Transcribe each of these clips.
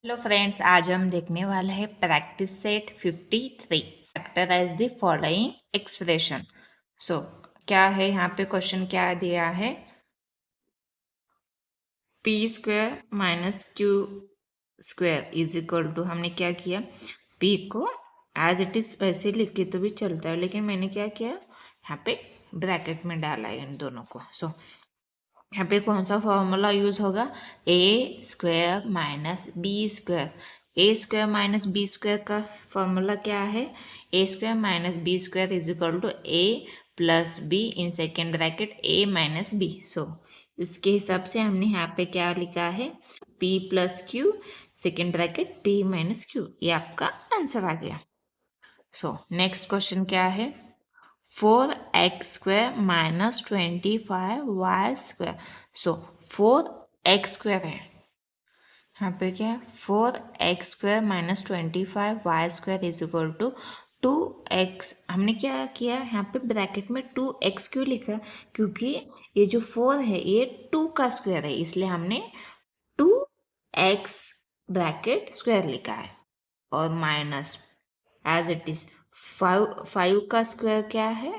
Hello friends, आज हम देखने वाले हैं practice set 53। Factorise the following expression. So क्या है यहाँ पे, क्वेश्चन क्या दिया है, P square minus Q square is equal to, हमने क्या किया, पी को एज इट इज वैसे लिख के तो भी चलता है, लेकिन मैंने क्या किया, यहाँ पे ब्रैकेट में डाला है इन दोनों को। सो यहाँ पे कौन सा फॉर्मूला यूज होगा, A square minus B square. A square minus B square का फॉर्मूला क्या है, A square minus B square is equal to A plus B in second bracket A minus B. So उसके हिसाब से हमने यहाँ पे क्या लिखा है, P plus Q second bracket P minus Q, ये आपका आंसर आ गया। सो नेक्स्ट क्वेश्चन क्या है, 4x² माइनस 25y²। सो 4x² है, यहाँ पे क्या है, 4x² minus 25y² is equal to 2x। हमने क्या किया, यहाँ पे ब्रैकेट में 2x क्यों लिखा, क्योंकि ये जो 4 है ये 2 का स्क्वायर है, इसलिए हमने 2x ब्रैकेट स्क्वायर लिखा है, और माइनस एज इट इज 5 का स्क्वायर क्या है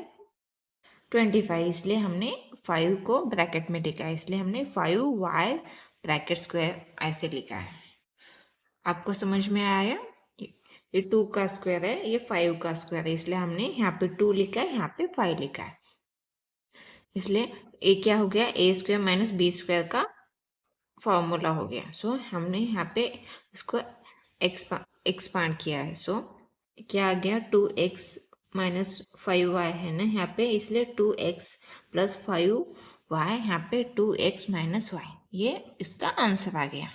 25, इसलिए हमने 5 को ब्रैकेट में लिखा है, इसलिए हमने 5y ब्रैकेट स्क्वायर ऐसे लिखा है। आपको समझ में आया, ये 2 का स्क्वायर है, ये 5 का स्क्वायर है, इसलिए हमने यहाँ पे 2 लिखा है, यहाँ पे 5 लिखा है, इसलिए ए क्या हो गया, ए स्क्वायर माइनस बी स्क्वायर का फॉर्मूला हो गया। सो हमने यहाँ पे इसको एक्सपांड किया है। सो क्या आ गया, 2x माइनस 5y है ना यहाँ पे, इसलिए 2x प्लस 5y, यहाँ पे 2x माइनस y, ये इसका आंसर आ गया।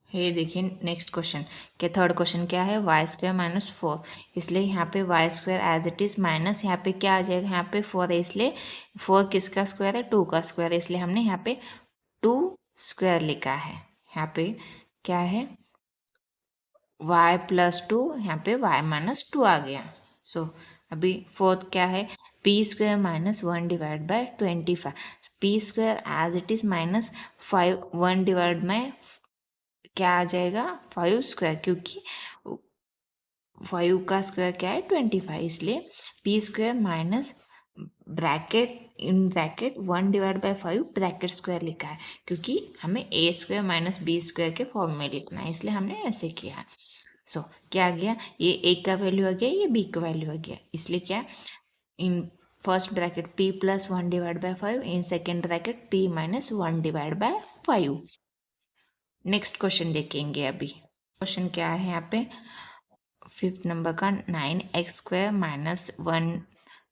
ये देखिए नेक्स्ट क्वेश्चन के थर्ड क्वेश्चन क्या है, y² माइनस 4, इसलिए यहाँ पे y² as it is minus, यहाँ पे क्या आ जाएगा, यहाँ पे 4 है, इसलिए 4 किसका स्क्वायर है, 2 का स्क्वायर है, इसलिए हमने यहाँ पे 2 स्क्वायर लिखा है। यहाँ पे क्या है, y प्लस 2, यहाँ पे y माइनस 2 आ गया। सो अभी फोर्थ क्या है, p² minus 1 divide by 25, p² as it is minus 5, 1 divide में क्या आ जाएगा 5 स्क्वायर, क्योंकि 5 का स्क्वायर क्या है 25, इसलिए p² minus bracket in bracket 1 divide bye 5 bracket square लिखा है, क्योंकि हमें a² माइनस बी स्क्वायर के फॉर्म में लिखना है, इसलिए हमने ऐसे किया है। सो क्या आ गया, ये a का वैल्यू आ गया, ये b का वैल्यू आ गया, इसलिए क्या, in first bracket p plus 1 divide bye 5, in second bracket p minus 1 divide bye 5। Next question देखेंगे अभी, क्वेश्चन क्या है यहाँ पे, फिफ्थ नंबर का, 9x² minus 1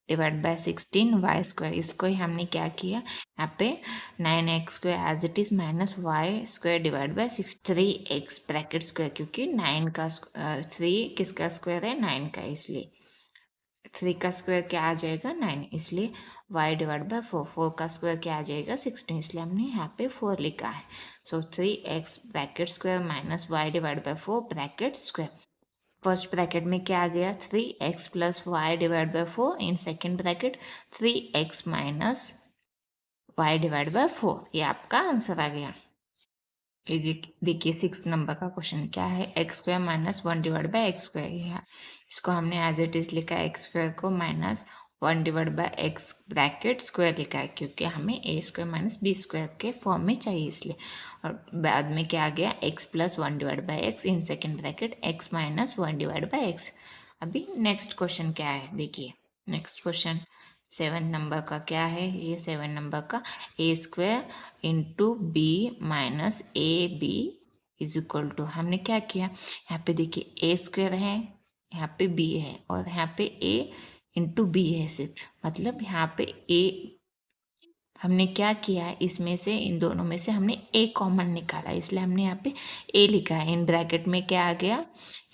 divide bye 16y², इसको ही हमने क्या किया, यहाँ पे 9x² as it is minus y² divide by 3x bracket square, क्योंकि 9 का 3 किसका स्क्वायर है 9 का, इसलिए 3 का स्क्वायर क्या आ जाएगा 9, इसलिए y डिवाइड बाय 4, 4 का स्क्वायर क्या आ जाएगा 16, इसलिए हमने यहाँ पे 4 लिखा है। So 3x bracket square minus y divide by 4 bracket square, first bracket में क्या आ गया 3x plus y divide by 4, in second bracket 3x minus y divide by 4, ये आपका आंसर आ गया। देखिए 6 नंबर का क्वेश्चन क्या है, x² minus 1 divide bye x², इसको हमने एज इट इज लिखा है, x² को minus 1 divide bye x bracket square लिखा है, क्योंकि हमें a² माइनस b² के फॉर्म में चाहिए, इसलिए। और बाद में क्या आ गया, x plus 1 divide bye x इन second bracket x minus 1 divide bye x। अभी नेक्स्ट क्वेश्चन क्या है, देखिए नेक्स्ट क्वेश्चन 7 नंबर का क्या है, ये 7 नंबर का, a² into b minus a b is equal to, हमने क्या किया, यहाँ पे देखिए a² है, यहाँ पे b है, और यहाँ पे a इंटू बी है सिर्फ, मतलब यहाँ पे a, हमने क्या किया है, इसमें से इन दोनों में से हमने a कॉमन निकाला, इसलिए हमने यहाँ पे a लिखा है, इन ब्रैकेट में क्या आ गया,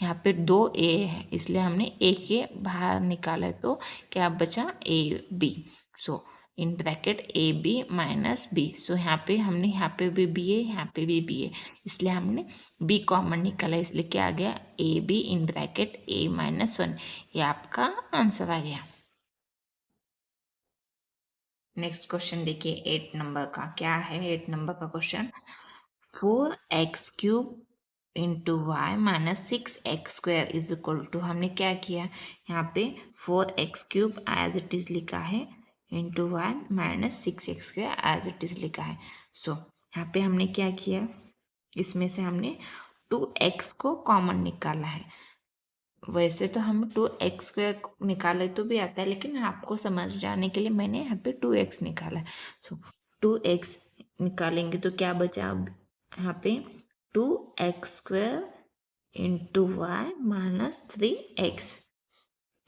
यहाँ पे 2a है, इसलिए हमने a के बाहर निकाला, तो क्या बचा a b। So in bracket A B minus B, so यहाँ पे हमने, यहाँ पे भी बी है, यहाँ पे भी बी है, इसलिए हमने b कॉमन निकाला, इसलिए क्या आ गया A be in bracket a minus 1, ये आपका आंसर आ गया। नेक्स्ट क्वेश्चन देखिए 8 नंबर का क्या है, 8 नंबर का question, 4x³ into y minus 6x² is equal to, हमने क्या किया यहाँ पे 4x³ एज इट इज लिखा है into y minus 6x² as it is लिखा है। सो यहाँ पे हमने क्या किया, इसमें से हमने 2x को कॉमन निकाला है। वैसे तो हम 2x² निकाले तो भी आता है, लेकिन आपको समझ जाने के लिए मैंने यहाँ पे 2x निकाला है। सो 2x निकालेंगे तो क्या बचा अब यहाँ पे 2x² into y minus 3x,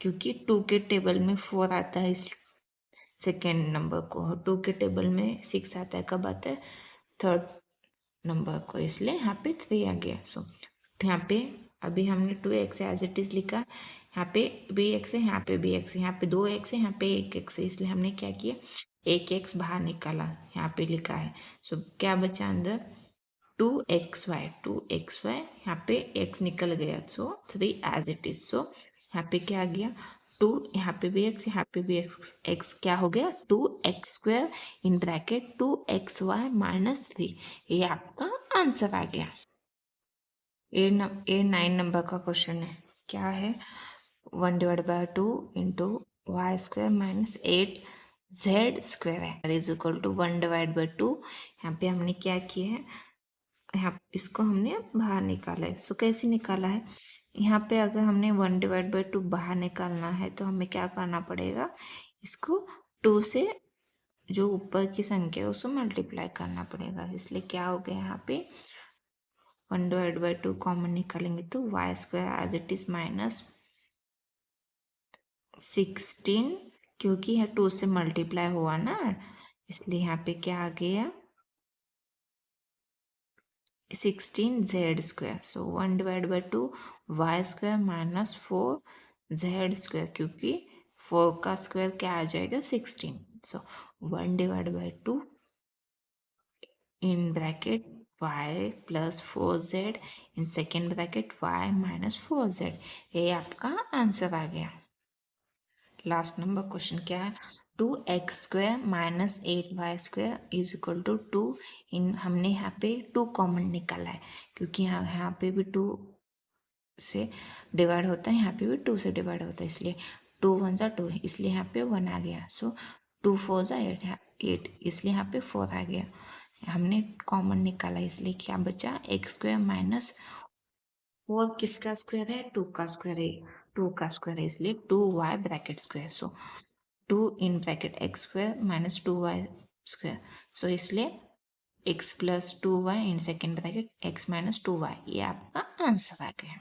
क्योंकि 2 के टेबल में 4 आता है इस सेकेंड नंबर को, 2 के टेबल में 6 आता है, कब आता है थर्ड नंबर को, इसलिए यहाँ पे 3 आ गया। सो यहाँ पे अभी हमने 2x एज इट इज लिखा, यहाँ पे भी x है, यहाँ पे भी x है, यहाँ पे 2x है, यहाँ पे 1x है, इसलिए हमने क्या किया 1x बाहर निकाला, यहाँ पे लिखा है। सो क्या बचा अंदर 2xy यहाँ पे x निकल गया, सो 3 एज इट इज। सो यहाँ पे क्या आ गया 2, यहाँ पे भी x, यहाँ पे भी x क्या हो गया 2x² in bracket 2xy minus 3, ये आपका आंसर आ गया। ए 9 नंबर का क्वेश्चन है, क्या है 1/2 इंटू y² माइनस 8z² है इज इक्वल टू 1/2। यहाँ पे हमने क्या किया है, यहाँ इसको हमने बाहर निकाला है। सो कैसे निकाला है, यहाँ पे अगर हमने 1/2 बाहर निकालना है तो हमें क्या करना पड़ेगा, इसको 2 से जो ऊपर की संख्या है उसको मल्टीप्लाई करना पड़ेगा, इसलिए क्या हो गया यहाँ पे 1/2 कॉमन निकालेंगे तो y² as it is minus 16, क्योंकि यह 2 से मल्टीप्लाई हुआ ना, इसलिए यहाँ पे क्या आ गया 16z²। सो 1/2 y² माइनस 4z², क्योंकि 4 का स्क्वायर क्या आ जाएगा 16। सो 1/2 in bracket y plus 4z in second bracket y minus 4z, ये आपका आंसर आ गया। लास्ट नंबर क्वेश्चन क्या है 2x² minus 8y² is equal to 2 in, हमने यहाँ पे 2 कॉमन निकाला है, क्योंकि यहाँ पे भी 2 से डिवाइड होता है, यहाँ पे भी 2 से डिवाइड होता है, इसलिए 2 1 ज़ा 2, इसलिए यहाँ पे 1 आ गया। सो 2 4 ज़ा 8, इसलिए यहाँ पे 4 आ गया। हमने कॉमन निकाला, इसलिए क्या बचा x² माइनस 4 किसका स्क्वायर है 2 का स्क्वायर है, 2 का स्क्वायर है, इसलिए 2y bracket square. So 2 in bracket x² minus 2y², सो इसलिए x प्लस 2y इन second bracket x minus 2y, ये आपका आंसर आ गया।